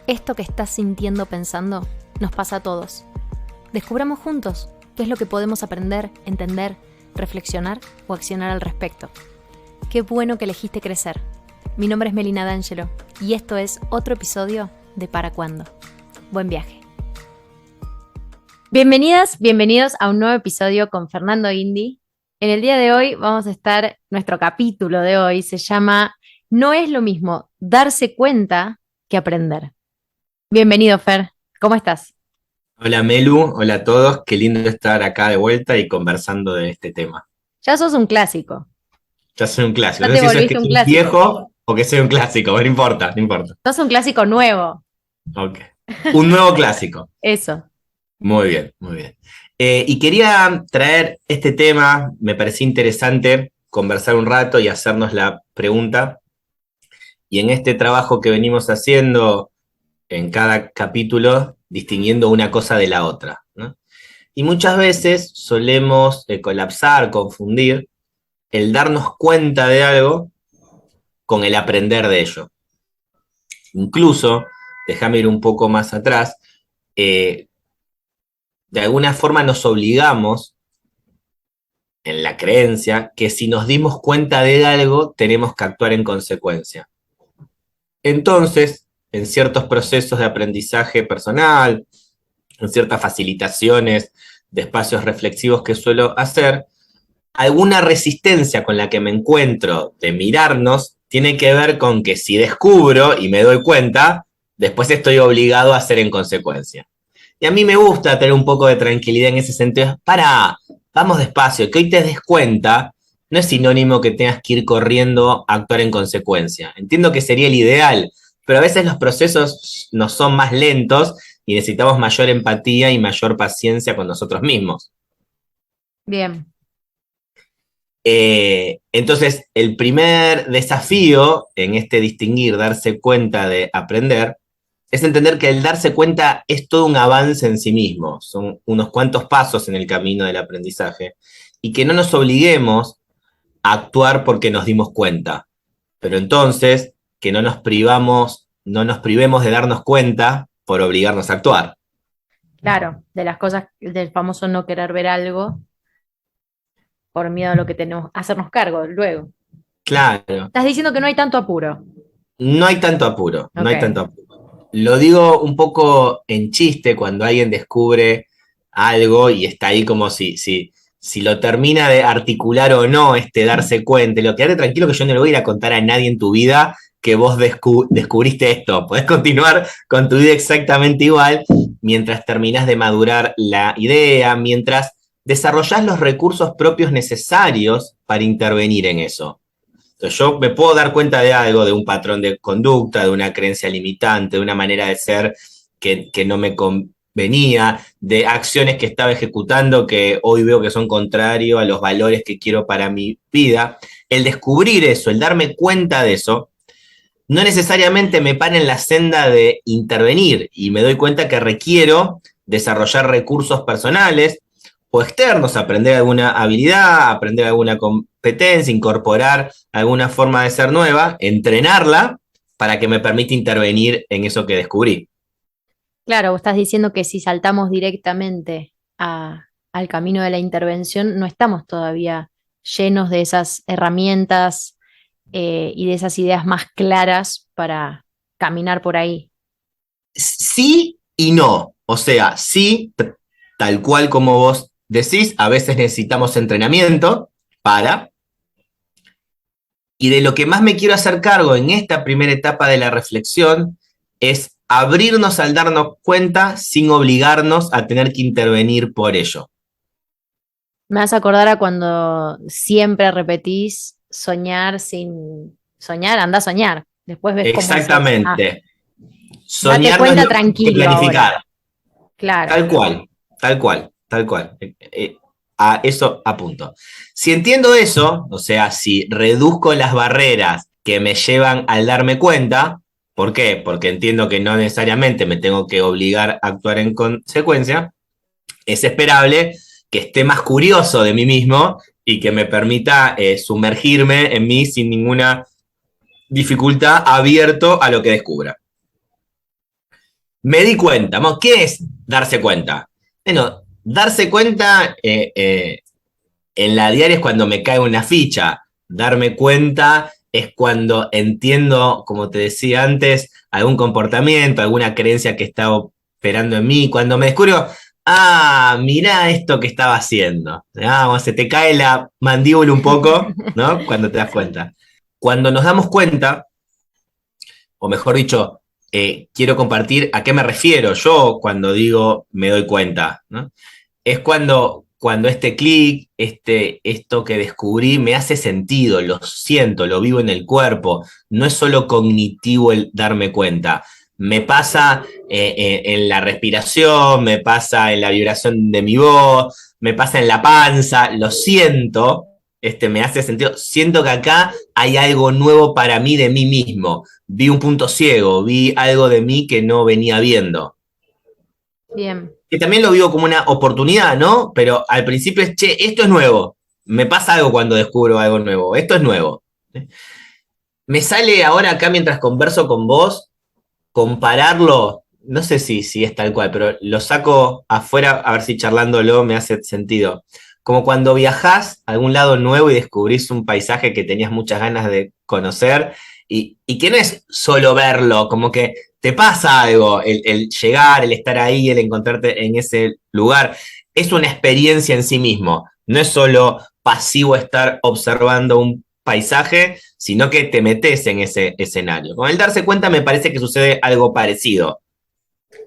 Esto que estás sintiendo, pensando, nos pasa a todos. Descubramos juntos qué es lo que podemos aprender, entender, reflexionar o accionar al respecto. Qué bueno que elegiste crecer. Mi nombre es Melina D'Angelo y esto es otro episodio de Para Cuándo. Buen viaje. Bienvenidas, bienvenidos a un nuevo episodio con Fernando Indy. En el día de hoy nuestro capítulo de hoy se llama No es lo mismo darse cuenta que aprender. Bienvenido, Fer. ¿Cómo estás? Hola Melu, hola a todos, qué lindo estar acá de vuelta y conversando de este tema. Ya sos un clásico. Ya soy un clásico, Ya no sé te si eso es que volviste un soy clásico. viejo o que soy un clásico, no importa, no importa. Sos un clásico nuevo. Ok. Un nuevo clásico. Eso. Muy bien, muy bien. Y quería traer este tema, me parecía interesante conversar un rato y hacernos la pregunta. Y en este trabajo que venimos haciendo en cada capítulo, distinguiendo una cosa de la otra, ¿no? Y muchas veces solemos colapsar, confundir el darnos cuenta de algo con el aprender de ello. Incluso, déjame ir un poco más atrás, eh, de alguna forma nos obligamos en la creencia que si nos dimos cuenta de algo, tenemos que actuar en consecuencia. Entonces, en ciertos procesos de aprendizaje personal, en ciertas facilitaciones de espacios reflexivos que suelo hacer, alguna resistencia con la que me encuentro de mirarnos tiene que ver con que si descubro y me doy cuenta, después estoy obligado a hacer en consecuencia. Y a mí me gusta tener un poco de tranquilidad en ese sentido. Vamos despacio, que hoy te des cuenta no es sinónimo que tengas que ir corriendo a actuar en consecuencia. Entiendo que sería el ideal, pero a veces los procesos nos son más lentos y necesitamos mayor empatía y mayor paciencia con nosotros mismos. Bien. Entonces, el primer desafío en este distinguir, darse cuenta de aprender, es entender que el darse cuenta es todo un avance en sí mismo, son unos cuantos pasos en el camino del aprendizaje, y que no nos obliguemos a actuar porque nos dimos cuenta, pero entonces que no nos privemos de darnos cuenta por obligarnos a actuar. Claro, de las cosas del famoso no querer ver algo por miedo a lo que tenemos, hacernos cargo luego. Claro, Estás diciendo que no hay tanto apuro. no hay tanto apuro, no hay Ok. tanto apuro. Lo digo un poco en chiste cuando alguien descubre algo y está ahí como si lo termina de articular o no, darse cuenta. Lo quedate tranquilo que yo no le voy a ir a contar a nadie en tu vida que vos descubriste esto. Podés continuar con tu vida exactamente igual mientras terminás de madurar la idea, mientras desarrollás los recursos propios necesarios para intervenir en eso. Entonces yo me puedo dar cuenta de algo, de un patrón de conducta, de una creencia limitante, de una manera de ser que no me convenía, de acciones que estaba ejecutando que hoy veo que son contrarios a los valores que quiero para mi vida. El descubrir eso, el darme cuenta de eso, no necesariamente me para en la senda de intervenir y me doy cuenta que requiero desarrollar recursos personales o externos, aprender alguna habilidad, aprender alguna competencia, incorporar alguna forma de ser nueva, entrenarla para que me permita intervenir en eso que descubrí. Claro, vos estás diciendo que si saltamos directamente al camino de la intervención, no estamos todavía llenos de esas herramientas y de esas ideas más claras para caminar por ahí. Sí y no. O sea, sí, tal cual como vos decís, a veces necesitamos entrenamiento para. Y de lo que más me quiero hacer cargo en esta primera etapa de la reflexión es abrirnos al darnos cuenta sin obligarnos a tener que intervenir por ello. Me vas a acordar a cuando siempre repetís soñar sin soñar, anda a soñar. Después ves cómo haces. Ah, Exactamente. date Soñar no es cuenta lo mismo que tranquilo ahora. planificar. Claro. Tal cual, tal cual, tal cual. A eso apunto. Si entiendo eso, o sea, si reduzco las barreras que me llevan al darme cuenta, ¿por qué? Porque entiendo que no necesariamente me tengo que obligar a actuar en consecuencia, es esperable que esté más curioso de mí mismo y que me permita sumergirme en mí sin ninguna dificultad, abierto a lo que descubra. Me di cuenta. ¿Qué es darse cuenta? Bueno, darse cuenta en la diaria es cuando me cae una ficha. Darme cuenta es cuando entiendo, como te decía antes, algún comportamiento, alguna creencia que está operando en mí. Cuando me descubro, mirá esto que estaba haciendo. Se te cae la mandíbula un poco, ¿no? Cuando te das cuenta. Cuando nos damos cuenta, o mejor dicho, quiero compartir a qué me refiero yo cuando digo me doy cuenta, ¿no? Es cuando este clic, esto que descubrí me hace sentido, lo siento, lo vivo en el cuerpo, no es solo cognitivo el darme cuenta. Me pasa en la respiración, me pasa en la vibración de mi voz, me pasa en la panza, lo siento, me hace sentido, siento que acá hay algo nuevo para mí de mí mismo. Vi un punto ciego, vi algo de mí que no venía viendo. Bien. Que también lo vivo como una oportunidad, ¿no? Pero al principio es, che, esto es nuevo. Me pasa algo cuando descubro algo nuevo. Esto es nuevo. Me sale ahora acá mientras converso con vos, compararlo, no sé si es tal cual, pero lo saco afuera a ver si charlándolo me hace sentido. Como cuando viajás a algún lado nuevo y descubrís un paisaje que tenías muchas ganas de conocer y que no es solo verlo, como que te pasa algo, el llegar, el estar ahí, el encontrarte en ese lugar, es una experiencia en sí mismo, no es solo pasivo estar observando un paisaje, sino que te metes en ese escenario. Con el darse cuenta me parece que sucede algo parecido.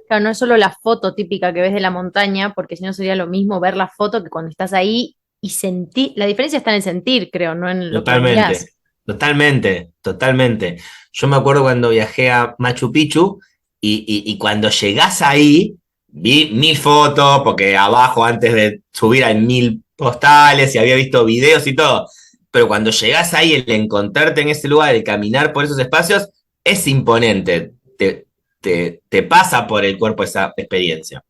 Claro, no es solo la foto típica que ves de la montaña, porque si no sería lo mismo ver la foto que cuando estás ahí y sentir. La diferencia está en el sentir, creo, no en lo que Totalmente, mirás. totalmente, totalmente. Yo me acuerdo cuando viajé a Machu Picchu y cuando llegás ahí, vi 1000 fotos, porque abajo antes de subir hay 1000 postales y había visto videos y todo. Pero cuando llegás ahí, el encontrarte en ese lugar, el caminar por esos espacios, es imponente. Te pasa por el cuerpo esa experiencia.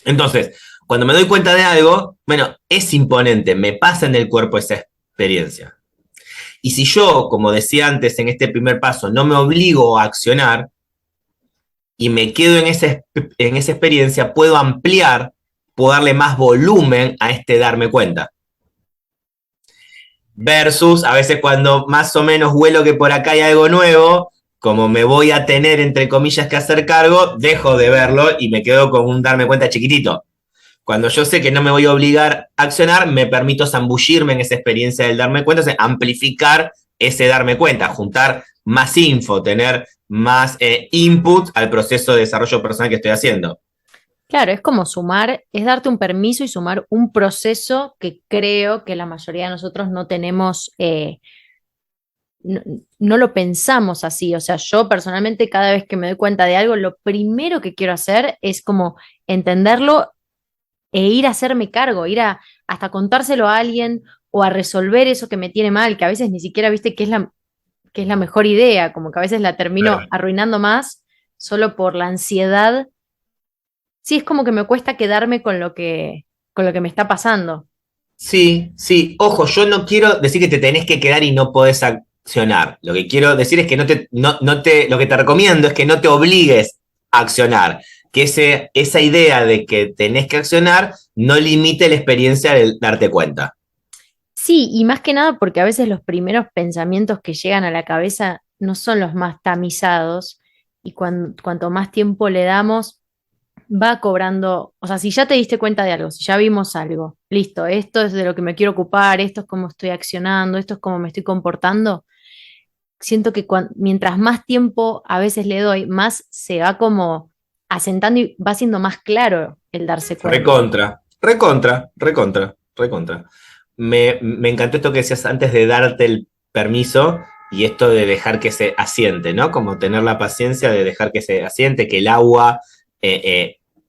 Entonces, cuando me doy cuenta de algo, bueno, es imponente, me pasa en el cuerpo esa experiencia. Y si yo, como decía antes en este primer paso, no me obligo a accionar y me quedo en esa experiencia, puedo ampliar, puedo darle más volumen a darme cuenta. Versus a veces cuando más o menos huelo que por acá hay algo nuevo, como me voy a tener entre comillas que hacer cargo, dejo de verlo y me quedo con un darme cuenta chiquitito. Cuando yo sé que no me voy a obligar a accionar, me permito zambullirme en esa experiencia del darme cuenta, o sea, amplificar ese darme cuenta, juntar más info, tener más input al proceso de desarrollo personal que estoy haciendo. Claro, es como sumar, es darte un permiso y sumar un proceso que creo que la mayoría de nosotros no tenemos, no, no lo pensamos así. O sea, yo personalmente cada vez que me doy cuenta de algo, lo primero que quiero hacer es como entenderlo e ir a hacerme cargo, hasta contárselo a alguien o a resolver eso que me tiene mal, que a veces ni siquiera viste que es la mejor idea, como que a veces la termino Claro. arruinando más solo por la ansiedad. Sí, es como que me cuesta quedarme con lo que me está pasando. Sí, sí. Ojo, yo no quiero decir que te tenés que quedar y no podés accionar. Lo que quiero decir es que lo que te recomiendo es que no te obligues a accionar. Que esa idea de que tenés que accionar no limite la experiencia de darte cuenta. Sí, y más que nada porque a veces los primeros pensamientos que llegan a la cabeza no son los más tamizados y cuanto más tiempo le damos, va cobrando, o sea, si ya te diste cuenta de algo, si ya vimos algo, listo, esto es de lo que me quiero ocupar, esto es cómo estoy accionando, esto es cómo me estoy comportando, siento que mientras más tiempo a veces le doy, más se va como asentando y va siendo más claro el darse cuenta. Recontra, recontra, recontra, recontra. Me encantó esto que decías antes de darte el permiso y esto de dejar que se asiente, ¿no? Como tener la paciencia de dejar que se asiente, que el agua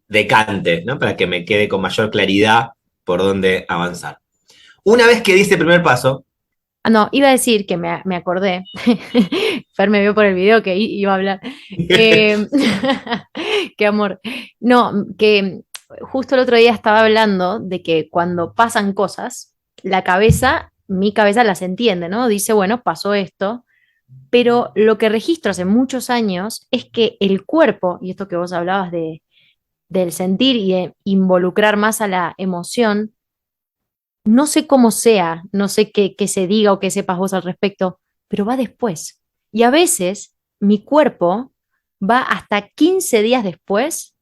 decante, ¿no? Para que me quede con mayor claridad por dónde avanzar. Una vez que di ese primer paso, Ah, no, iba a decir que me acordé. Fer me vio por el video que iba a hablar. Eh, qué amor. No, que justo el otro día estaba hablando de que cuando pasan cosas, mi cabeza las entiende, ¿no? Dice, bueno, pasó esto. pero lo que registro hace muchos años es que el cuerpo, y esto que vos hablabas del sentir y de involucrar más a la emoción, no sé cómo sea, no sé qué se diga o qué sepas vos al respecto, pero va después. Y a veces mi cuerpo va hasta 15 días después,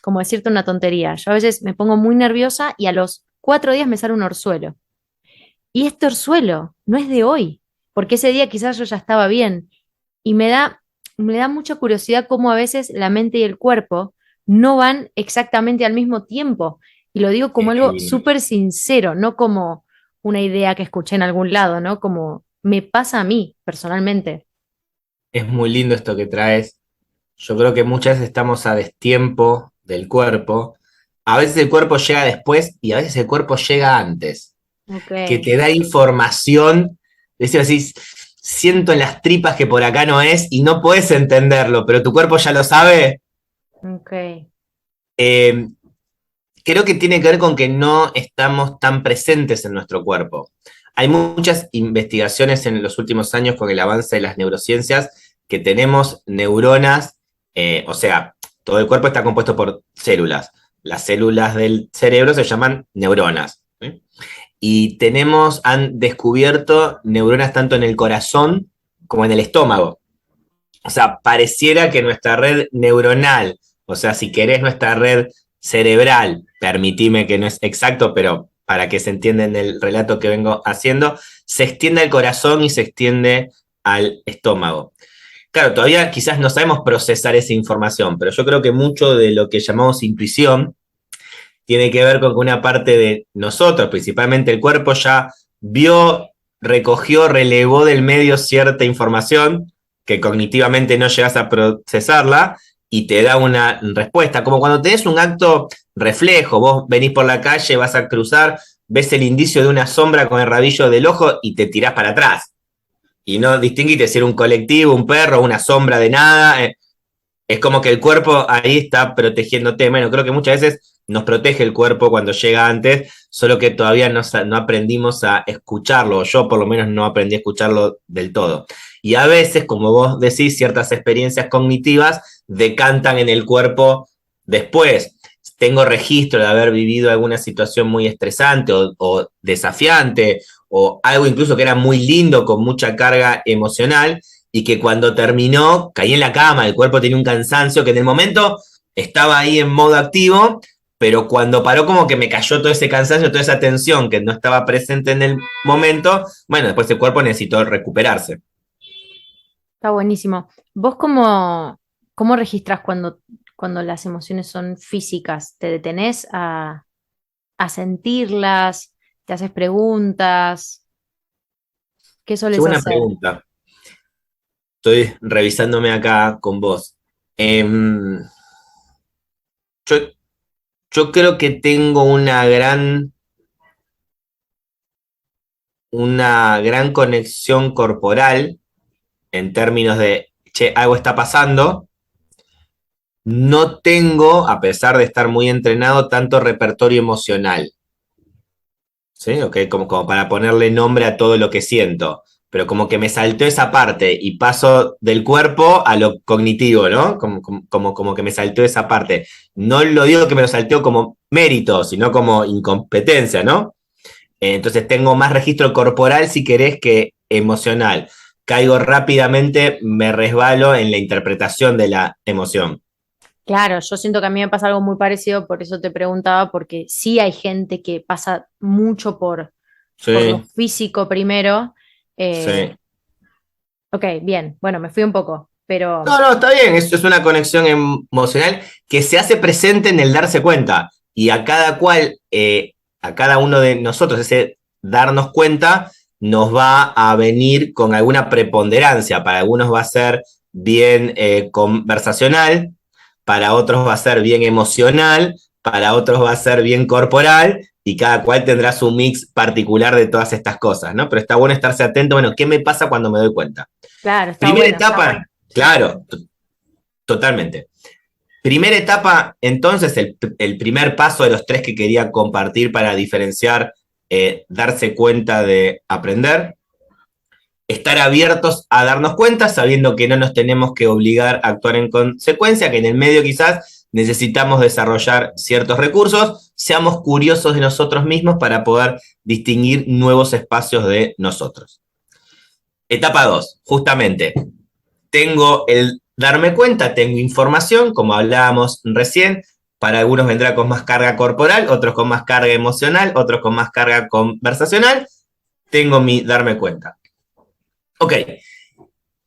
como decirte una tontería. Yo a veces me pongo muy nerviosa y a los 4 días me sale un orzuelo. Y este orzuelo no es de hoy, porque ese día quizás yo ya estaba bien. Y me da mucha curiosidad cómo a veces la mente y el cuerpo no van exactamente al mismo tiempo. Y lo digo como algo Eh, súper sincero, no como una idea que escuché en algún lado, ¿no? Como me pasa a mí personalmente. es muy lindo esto que traes. Yo creo que muchas veces estamos a destiempo del cuerpo. A veces el cuerpo llega después y a veces el cuerpo llega antes, Ok, que te da información. Decís así, siento en las tripas que por acá no es y no puedes entenderlo, pero tu cuerpo ya lo sabe. ok. Eh, Creo que tiene que ver con que no estamos tan presentes en nuestro cuerpo. Hay muchas investigaciones en los últimos años con el avance de las neurociencias que tenemos neuronas, o sea, todo el cuerpo está compuesto por células. Las células del cerebro se llaman neuronas. ¿Sí? Y han descubierto neuronas tanto en el corazón como en el estómago. O sea, pareciera que nuestra red neuronal, o sea, si querés nuestra red cerebral, permitime que no es exacto, pero para que se entienda en el relato que vengo haciendo, se extiende al corazón y se extiende al estómago. Claro, todavía quizás no sabemos procesar esa información, pero yo creo que mucho de lo que llamamos intuición tiene que ver con que una parte de nosotros, principalmente el cuerpo, ya vio, recogió, relevó del medio cierta información que cognitivamente no llegas a procesarla y te da una respuesta. Como cuando tenés un acto reflejo, vos venís por la calle, vas a cruzar, ves el indicio de una sombra con el rabillo del ojo y te tirás para atrás. Y no distinguiste si era un colectivo, un perro, una sombra de nada. Es como que el cuerpo ahí está protegiéndote. Bueno, creo que muchas veces nos protege el cuerpo cuando llega antes, solo que todavía no aprendimos a escucharlo. Yo por lo menos no aprendí a escucharlo del todo. Y a veces, como vos decís, ciertas experiencias cognitivas decantan en el cuerpo después. Tengo registro de haber vivido alguna situación muy estresante o desafiante, o algo incluso que era muy lindo con mucha carga emocional, y que cuando terminó caí en la cama, el cuerpo tenía un cansancio que en el momento estaba ahí en modo activo, pero cuando paró como que me cayó todo ese cansancio, toda esa tensión que no estaba presente en el momento, bueno, después el cuerpo necesitó recuperarse. Está buenísimo. ¿Vos cómo registrás cuando las emociones son físicas? ¿Te detenés a sentirlas? ¿Te haces preguntas? ¿Qué Qué soles buena hacer? pregunta. Estoy revisándome acá con vos. Yo, yo creo que tengo una gran conexión corporal en términos de, che, algo está pasando. No tengo, a pesar de estar muy entrenado, tanto repertorio emocional, ¿sí? Okay, como para ponerle nombre a todo lo que siento. Pero como que me saltó esa parte y paso del cuerpo a lo cognitivo, ¿no? Como que me saltó esa parte. No lo digo que me lo salteó como mérito, sino como incompetencia, ¿no? Entonces tengo más registro corporal, si querés, que emocional. Caigo rápidamente, me resbalo en la interpretación de la emoción. Claro, yo siento que a mí me pasa algo muy parecido, por eso te preguntaba, porque sí hay gente que pasa mucho por lo Sí, físico primero. sí. Eh, ok, bien, bueno, me fui un poco, pero No, no, está bien, es una conexión emocional que se hace presente en el darse cuenta. Y a cada cual, a cada uno de nosotros, ese darnos cuenta nos va a venir con alguna preponderancia. Para algunos va a ser bien conversacional, para otros va a ser bien emocional, para otros va a ser bien corporal, y cada cual tendrá su mix particular de todas estas cosas, ¿no? Pero está bueno estarse atento, bueno, ¿qué me pasa cuando me doy cuenta? claro, está Primera bueno. etapa, Sí. claro, totalmente. Primera etapa, entonces, el primer paso de los tres que quería compartir para diferenciar darse cuenta de aprender. estar abiertos a darnos cuenta, sabiendo que no nos tenemos que obligar a actuar en consecuencia, que en el medio quizás necesitamos desarrollar ciertos recursos, seamos curiosos de nosotros mismos para poder distinguir nuevos espacios de nosotros. Etapa 2, justamente, tengo el darme cuenta, tengo información, como hablábamos recién, para algunos vendrá con más carga corporal, otros con más carga emocional, otros con más carga conversacional, tengo mi darme cuenta. Ok,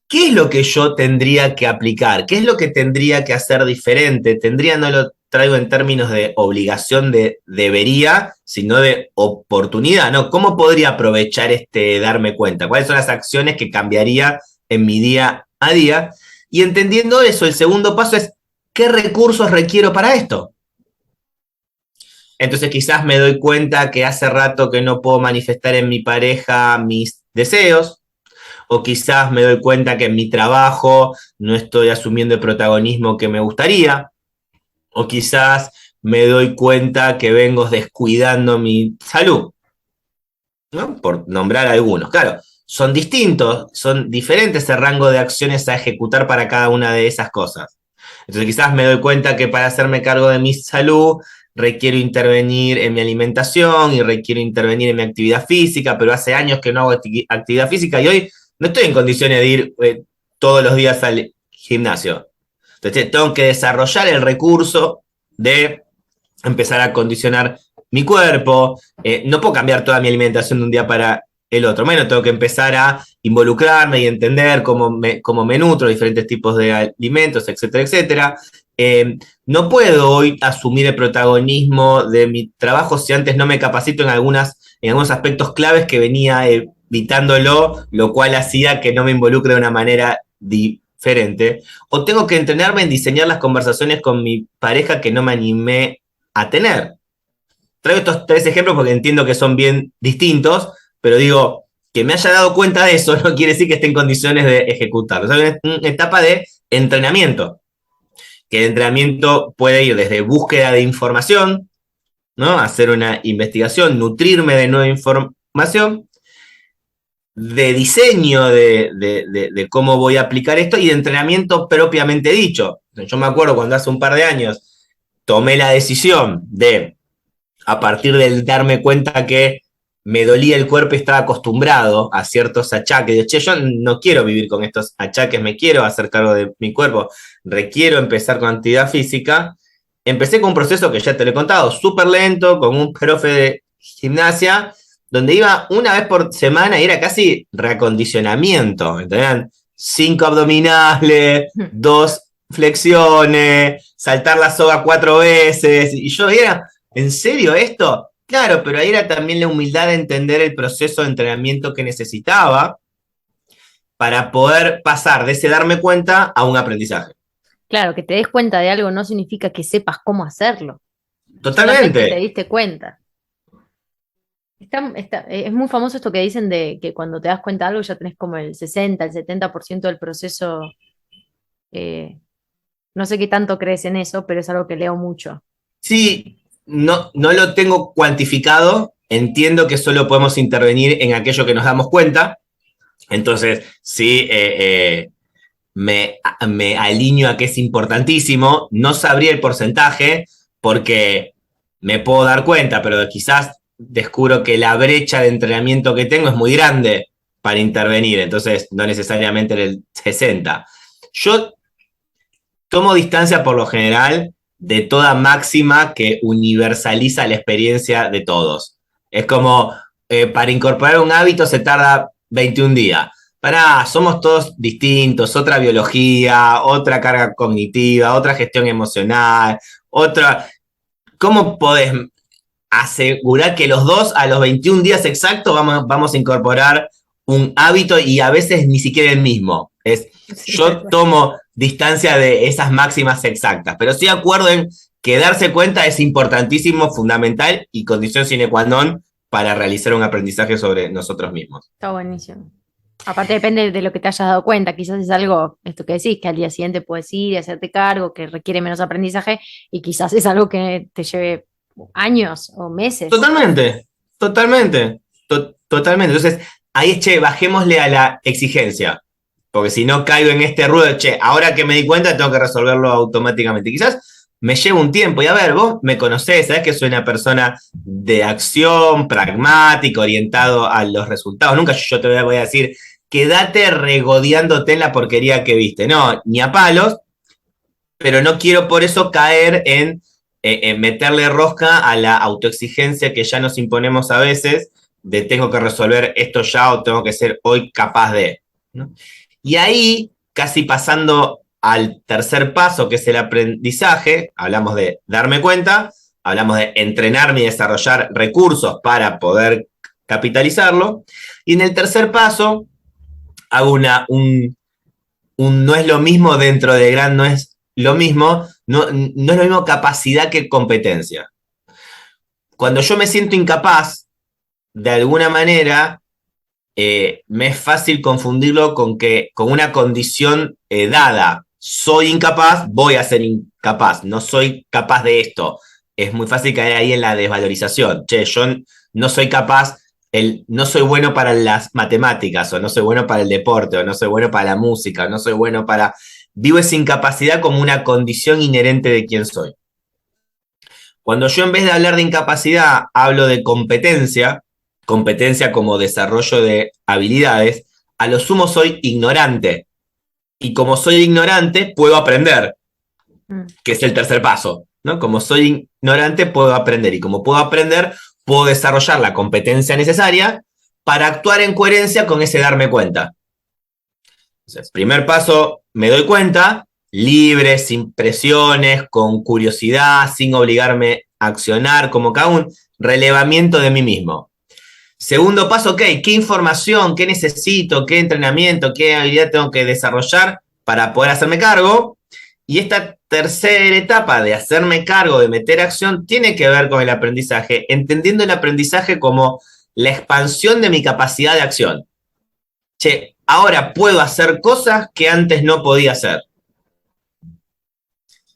¿qué es lo que yo tendría que aplicar? ¿Qué es lo que tendría que hacer diferente? No lo traigo en términos de obligación de debería, sino de oportunidad, ¿no? ¿Cómo podría aprovechar este darme cuenta? ¿Cuáles son las acciones que cambiaría en mi día a día? Y entendiendo eso, el segundo paso es, ¿qué recursos requiero para esto? Entonces quizás me doy cuenta que hace rato que no puedo manifestar en mi pareja mis deseos, o quizás me doy cuenta que en mi trabajo no estoy asumiendo el protagonismo que me gustaría, o quizás me doy cuenta que vengo descuidando mi salud, ¿no? Por nombrar algunos. Claro, son distintos, son diferentes el rango de acciones a ejecutar para cada una de esas cosas. Entonces quizás me doy cuenta que para hacerme cargo de mi salud requiero intervenir en mi alimentación y requiero intervenir en mi actividad física, pero hace años que no hago actividad física y hoy no estoy en condiciones de ir todos los días al gimnasio. Entonces tengo que desarrollar el recurso de empezar a condicionar mi cuerpo. No puedo cambiar toda mi alimentación de un día para el otro. Bueno, tengo que empezar a involucrarme y entender cómo me nutro, diferentes tipos de alimentos, etcétera, etcétera. No puedo hoy asumir el protagonismo de mi trabajo si antes no me capacito en algunos aspectos claves que venía evitándolo, lo cual hacía que no me involucre de una manera diferente. O tengo que entrenarme en diseñar las conversaciones con mi pareja que no me animé a tener. Traigo estos 3 ejemplos porque entiendo que son bien distintos, pero digo, que me haya dado cuenta de eso no quiere decir que esté en condiciones de ejecutarlo. Es una etapa de entrenamiento, que el entrenamiento puede ir desde búsqueda de información, ¿no? Hacer una investigación, nutrirme de nueva información, de diseño de cómo voy a aplicar esto y de entrenamiento propiamente dicho. Yo me acuerdo cuando hace un par de años tomé la decisión de, a partir del darme cuenta que me dolía el cuerpo y estaba acostumbrado a ciertos achaques. De, che, yo no quiero vivir con estos achaques, me quiero hacer cargo de mi cuerpo, requiero empezar con actividad física. Empecé con un proceso que ya te lo he contado, súper lento, con un profe de gimnasia, donde iba una vez por semana y era casi reacondicionamiento, ¿entendían? 5 abdominales, 2 flexiones, saltar la soga 4 veces, y yo era, ¿en serio esto? Claro, pero ahí era también la humildad de entender el proceso de entrenamiento que necesitaba para poder pasar de ese darme cuenta a un aprendizaje. Claro, que te des cuenta de algo no significa que sepas cómo hacerlo. Solamente te Totalmente. diste cuenta. Es muy famoso esto que dicen de que cuando te das cuenta de algo ya tenés como el 60, el 70% del proceso. No sé qué tanto crees en eso, pero es algo que leo mucho. Sí, no lo tengo cuantificado, entiendo que solo podemos intervenir en aquello que nos damos cuenta, entonces sí, me alineo a que es importantísimo, no sabría el porcentaje porque me puedo dar cuenta, pero quizás descubro que la brecha de entrenamiento que tengo es muy grande para intervenir, entonces no necesariamente en el 60. Yo tomo distancia por lo general de toda máxima que universaliza la experiencia de todos. Es como, para incorporar un hábito se tarda 21 días. Pará, somos todos distintos, otra biología, otra carga cognitiva, otra gestión emocional, otra... ¿Cómo podés asegurar que los dos a los 21 días exactos vamos a incorporar un hábito y a veces ni siquiera el mismo? Yo tomo distancia de esas máximas exactas, pero sí acuerdo en que darse cuenta es importantísimo, fundamental y condición sine qua non para realizar un aprendizaje sobre nosotros mismos. Está buenísimo. Aparte depende de lo que te hayas dado cuenta, quizás es algo, esto que decís, que al día siguiente puedes ir y hacerte cargo, que requiere menos aprendizaje, y quizás es algo que te lleve años o meses. Totalmente, totalmente, totalmente. Entonces, ahí es, che, bajémosle a la exigencia. Porque si no caigo en este ruido de, che, ahora que me di cuenta tengo que resolverlo automáticamente. Quizás me lleva un tiempo. Y a ver, vos me conocés, sabés que soy una persona de acción, pragmática, orientado a los resultados. Nunca yo te voy a decir, quédate regodeándote en la porquería que viste. No, ni a palos, pero no quiero por eso caer en meterle rosca a la autoexigencia que ya nos imponemos a veces, de tengo que resolver esto ya o tengo que ser hoy capaz de, ¿no? Y ahí, casi pasando al tercer paso, que es el aprendizaje, hablamos de darme cuenta, hablamos de entrenarme y desarrollar recursos para poder capitalizarlo, y en el tercer paso hago un no es lo mismo dentro de gran no es lo mismo, no es lo mismo capacidad que competencia. Cuando yo me siento incapaz, de alguna manera, me es fácil confundirlo con una condición dada. Soy incapaz, voy a ser incapaz, no soy capaz de esto. Es muy fácil caer ahí en la desvalorización. Che, yo no soy capaz, no soy bueno para las matemáticas, o no soy bueno para el deporte, o no soy bueno para la música, o no soy bueno para... Vivo esa incapacidad como una condición inherente de quién soy. Cuando yo en vez de hablar de incapacidad hablo de competencia, competencia como desarrollo de habilidades, a lo sumo soy ignorante. Y como soy ignorante, puedo aprender, que es el tercer paso, ¿no? Como soy ignorante, puedo aprender. Y como puedo aprender, puedo desarrollar la competencia necesaria para actuar en coherencia con ese darme cuenta. Entonces, primer paso, me doy cuenta, libre, sin presiones, con curiosidad, sin obligarme a accionar, como cada un relevamiento de mí mismo. Segundo paso, ok, ¿qué información, qué necesito, qué entrenamiento, qué habilidad tengo que desarrollar para poder hacerme cargo? Y esta tercera etapa de hacerme cargo, de meter acción, tiene que ver con el aprendizaje, entendiendo el aprendizaje como la expansión de mi capacidad de acción. Che, ahora puedo hacer cosas que antes no podía hacer.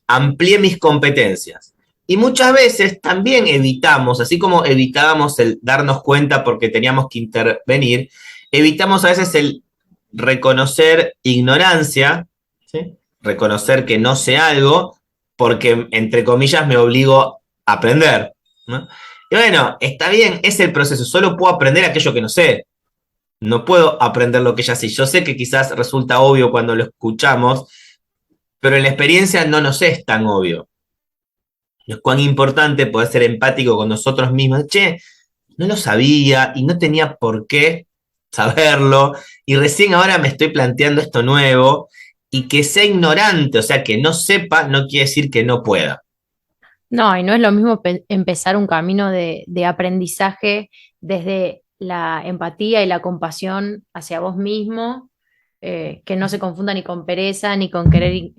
Amplié mis competencias. Y muchas veces también evitamos, así como evitábamos el darnos cuenta porque teníamos que intervenir, evitamos a veces el reconocer ignorancia, ¿sí? Reconocer que no sé algo, porque, entre comillas, me obligo a aprender, ¿no? Y bueno, está bien, es el proceso, solo puedo aprender aquello que no sé. No puedo aprender lo que ya sé. Yo sé que quizás resulta obvio cuando lo escuchamos, pero en la experiencia no nos es tan obvio. Es cuán importante poder ser empático con nosotros mismos. Che, no lo sabía y no tenía por qué saberlo, y recién ahora me estoy planteando esto nuevo, y que sea ignorante, o sea, que no sepa, no quiere decir que no pueda. No, y no es lo mismo empezar un camino de aprendizaje desde la empatía y la compasión hacia vos mismo, que no se confunda ni con pereza, ni con querer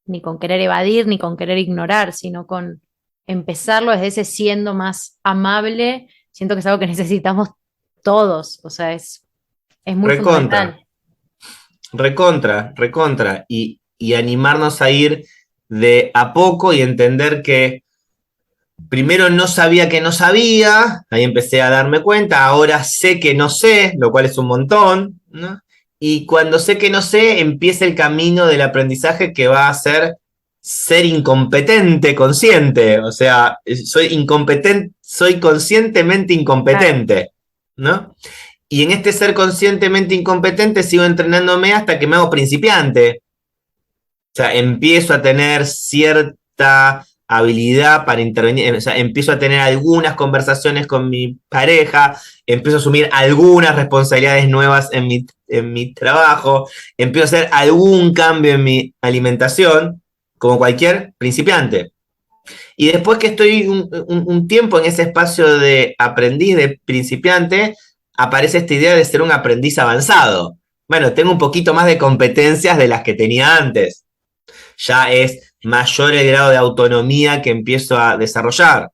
evadir, ni con querer ignorar, sino con empezarlo desde ese siendo más amable. Siento que es algo que necesitamos todos, o sea, es muy Recontra, fundamental. recontra, y animarnos a ir de a poco y entender que primero no sabía que no sabía, ahí empecé a darme cuenta, ahora sé que no sé, lo cual es un montón, ¿no? Y cuando sé que no sé, empieza el camino del aprendizaje que va a ser incompetente, consciente, o sea, soy incompetente, soy conscientemente Claro. incompetente, ¿no? Y en este ser conscientemente incompetente sigo entrenándome hasta que me hago principiante. O sea, empiezo a tener cierta habilidad para intervenir, o sea, empiezo a tener algunas conversaciones con mi pareja, empiezo a asumir algunas responsabilidades nuevas en mi trabajo, empiezo a hacer algún cambio en mi alimentación, como cualquier principiante. Y después que estoy un tiempo en ese espacio de aprendiz, de principiante, aparece esta idea de ser un aprendiz avanzado. Bueno, tengo un poquito más de competencias de las que tenía antes. Ya es mayor el grado de autonomía que empiezo a desarrollar.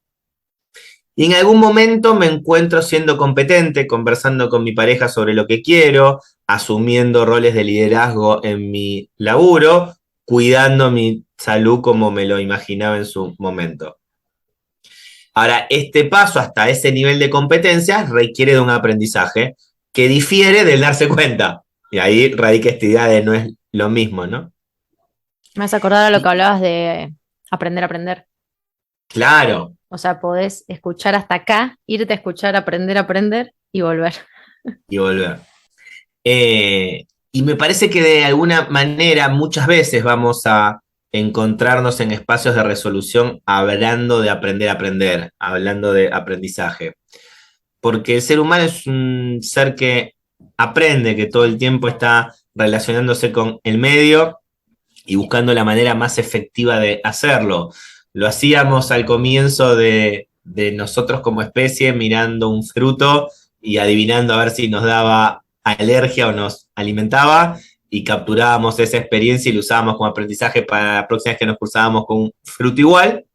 Y en algún momento me encuentro siendo competente, conversando con mi pareja sobre lo que quiero, asumiendo roles de liderazgo en mi laburo, cuidando mi salud como me lo imaginaba en su momento. Ahora, este paso hasta ese nivel de competencias requiere de un aprendizaje, que difiere del darse cuenta. Y ahí radica esta idea de no es lo mismo, ¿no? Me has acordado a lo que hablabas de aprender a aprender. Claro, O sea, podés escuchar hasta acá, irte a escuchar, aprender a aprender y volver. y volver. Y me parece que de alguna manera muchas veces vamos a encontrarnos en espacios de resolución hablando de aprender a aprender, hablando de aprendizaje. Porque el ser humano es un ser que aprende, que todo el tiempo está relacionándose con el medio y buscando la manera más efectiva de hacerlo. Lo hacíamos al comienzo de nosotros como especie mirando un fruto y adivinando a ver si nos daba alergia o nos alimentaba y capturábamos esa experiencia y lo usábamos como aprendizaje para la próxima vez que nos cruzábamos con un fruto igual.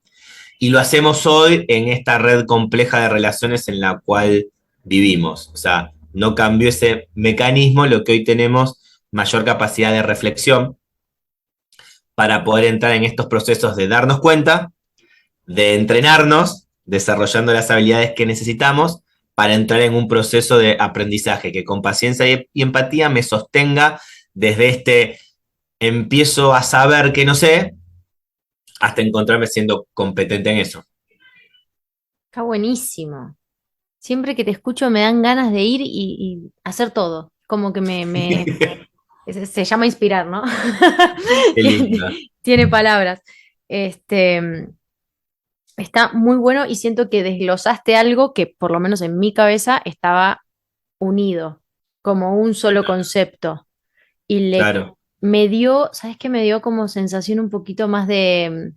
Y lo hacemos hoy en esta red compleja de relaciones en la cual vivimos. O sea, no cambió ese mecanismo, lo que hoy tenemos mayor capacidad de reflexión para poder entrar en estos procesos de darnos cuenta, de entrenarnos, desarrollando las habilidades que necesitamos para entrar en un proceso de aprendizaje que con paciencia y empatía me sostenga desde este empiezo a saber que no sé hasta encontrarme siendo competente en eso. Está buenísimo. Siempre que te escucho me dan ganas de ir y hacer todo. Como que se llama inspirar, ¿no? Qué lindo. Tiene palabras. Este, está muy bueno y siento que desglosaste algo que por lo menos en mi cabeza estaba unido, como un solo concepto. Y Claro. me dio, ¿sabes qué? Me dio como sensación un poquito más de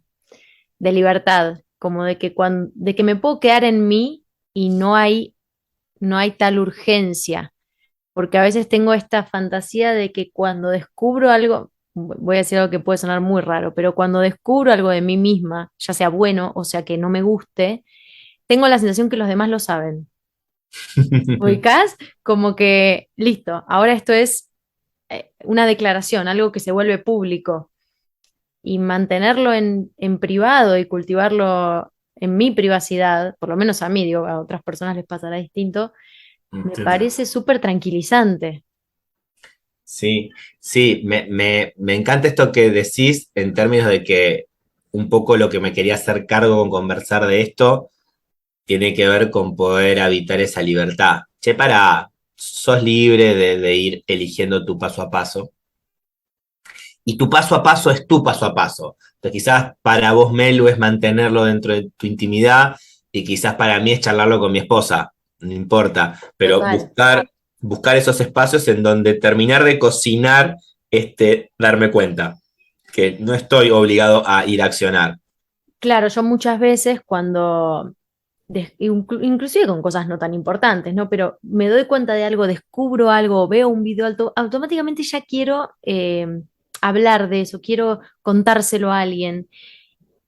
libertad, como de que de que me puedo quedar en mí y no hay tal urgencia, porque a veces tengo esta fantasía de que cuando descubro algo, voy a decir algo que puede sonar muy raro, pero cuando descubro algo de mí misma, ya sea bueno o sea que no me guste, tengo la sensación que los demás lo saben. ¿Ubicás? Como que, listo, ahora esto es una declaración, algo que se vuelve público y mantenerlo en privado y cultivarlo en mi privacidad, por lo menos a mí, digo, a otras personas les pasará distinto, me parece súper tranquilizante. Sí, sí, me encanta esto que decís en términos de que un poco lo que me quería hacer cargo con conversar de esto tiene que ver con poder habitar esa libertad. Che, sos libre de ir eligiendo tu paso a paso. Y tu paso a paso es tu paso a paso. Entonces, quizás para vos, Melu, es mantenerlo dentro de tu intimidad y quizás para mí es charlarlo con mi esposa, no importa, pero Total. buscar esos espacios en donde terminar de cocinar, darme cuenta que no estoy obligado a ir a accionar. Claro, yo muchas veces cuando, inclusive con cosas no tan importantes, ¿no? Pero me doy cuenta de algo, descubro algo, veo un video alto, automáticamente ya quiero hablar de eso, quiero contárselo a alguien.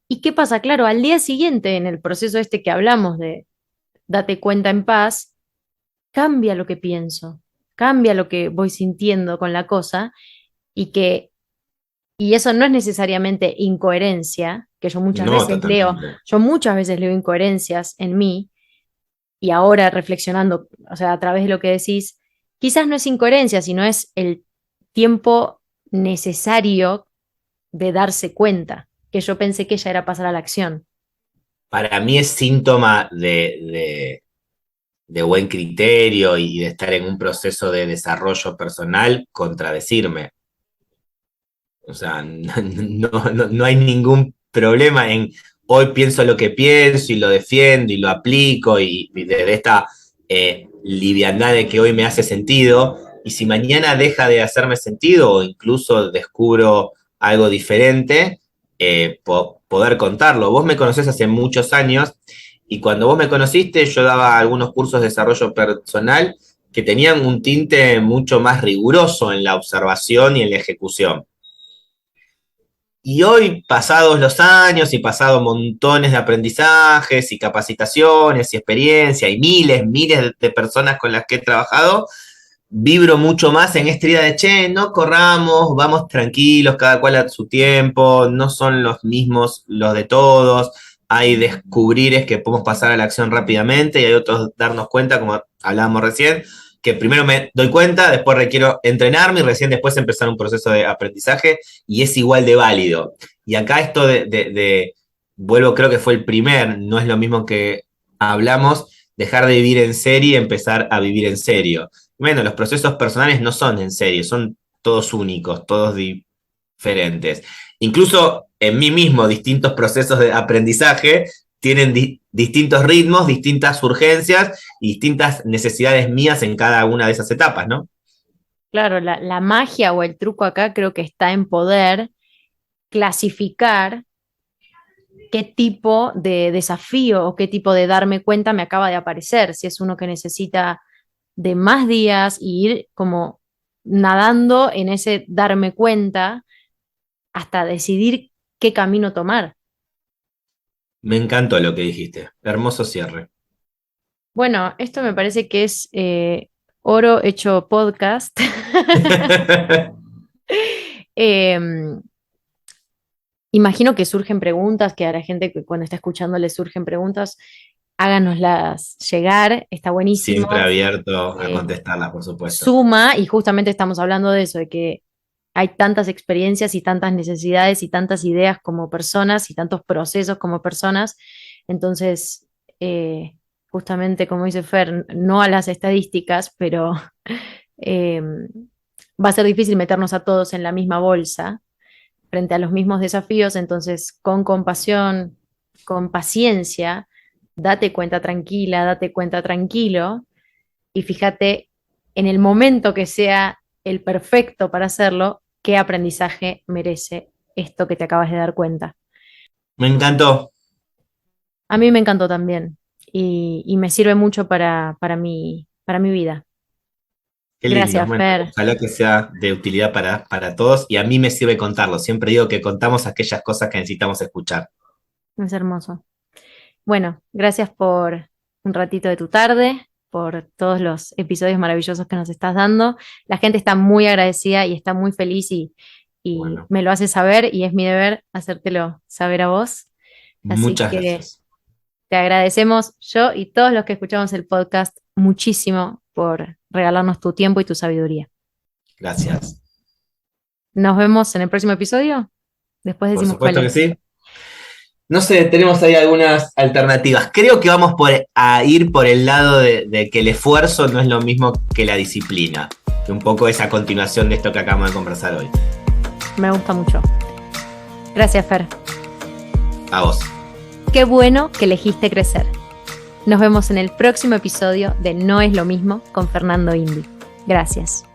¿Y qué pasa? Claro, al día siguiente, en el proceso este que hablamos de date cuenta en paz, cambia lo que pienso, cambia lo que voy sintiendo con la cosa y que y eso no es necesariamente incoherencia, que No, totalmente. yo muchas veces leo incoherencias en mí y ahora reflexionando, o sea, a través de lo que decís, quizás no es incoherencia, sino es el tiempo necesario de darse cuenta, que yo pensé que ya era pasar a la acción. Para mí es síntoma de buen criterio y de estar en un proceso de desarrollo personal contradecirme. O sea, no hay ningún problema en hoy pienso lo que pienso y lo defiendo y lo aplico y desde esta liviandad de que hoy me hace sentido. Y si mañana deja de hacerme sentido o incluso descubro algo diferente, poder contarlo. Vos me conocés hace muchos años y cuando vos me conociste yo daba algunos cursos de desarrollo personal que tenían un tinte mucho más riguroso en la observación y en la ejecución. Y hoy, pasados los años y pasado montones de aprendizajes y capacitaciones y experiencia y miles de personas con las que he trabajado, vibro mucho más en esta idea de, che, no corramos, vamos tranquilos, cada cual a su tiempo, no son los mismos los de todos, hay descubrires que podemos pasar a la acción rápidamente y hay otros darnos cuenta, como hablábamos recién, que primero me doy cuenta, después requiero entrenarme y recién después empezar un proceso de aprendizaje y es igual de válido. Y acá esto vuelvo, creo que fue el primer, no es lo mismo que hablamos, dejar de vivir en serie y empezar a vivir en serio. Bueno, los procesos personales no son en serie, son todos únicos, todos diferentes. Incluso en mí mismo, distintos procesos de aprendizaje tienen distintos ritmos, distintas urgencias y distintas necesidades mías en cada una de esas etapas, ¿no? Claro, la magia o el truco acá creo que está en poder clasificar qué tipo de desafío o qué tipo de darme cuenta me acaba de aparecer, si es uno que necesita de más días y ir como nadando en ese darme cuenta hasta decidir qué camino tomar. Me encantó lo que dijiste. Hermoso cierre. Bueno, esto me parece que es oro hecho podcast. Em, Imagino que surgen preguntas, que a la gente que cuando está escuchando le surgen preguntas, háganoslas llegar, está buenísimo. Siempre abierto a Eh, contestarlas, por supuesto. Suma, y justamente estamos hablando de eso, de que hay tantas experiencias y tantas necesidades y tantas ideas como personas y tantos procesos como personas. Entonces, justamente como dice Fer, no a las estadísticas, pero eh, va a ser difícil meternos a todos en la misma bolsa frente a los mismos desafíos, entonces con compasión, con paciencia, date cuenta tranquila, date cuenta tranquilo y fíjate en el momento que sea el perfecto para hacerlo, qué aprendizaje merece esto que te acabas de dar cuenta. Me encantó. A mí me encantó también y me sirve mucho para mi vida. Qué lindo. Gracias, Bueno, Fer. ojalá que sea de utilidad para todos y a mí me sirve contarlo. Siempre digo que contamos aquellas cosas que necesitamos escuchar. Es hermoso. Bueno, gracias por un ratito de tu tarde, por todos los episodios maravillosos que nos estás dando. La gente está muy agradecida y está muy feliz y Bueno, me lo hace saber y es mi deber hacértelo saber a vos. Así muchas que gracias. te agradecemos yo y todos los que escuchamos el podcast muchísimo por regalarnos tu tiempo y tu sabiduría. Gracias. Nos vemos en el próximo episodio. Después Por decimos cuál supuesto que es. sí. No sé, tenemos ahí algunas alternativas. Creo que vamos a ir por el lado de que el esfuerzo no es lo mismo que la disciplina. Que un poco es a continuación de esto que acabamos de conversar hoy. Me gusta mucho. Gracias, Fer. A vos. Qué bueno que elegiste crecer. Nos vemos en el próximo episodio de No es lo mismo con Fernando Indy. Gracias.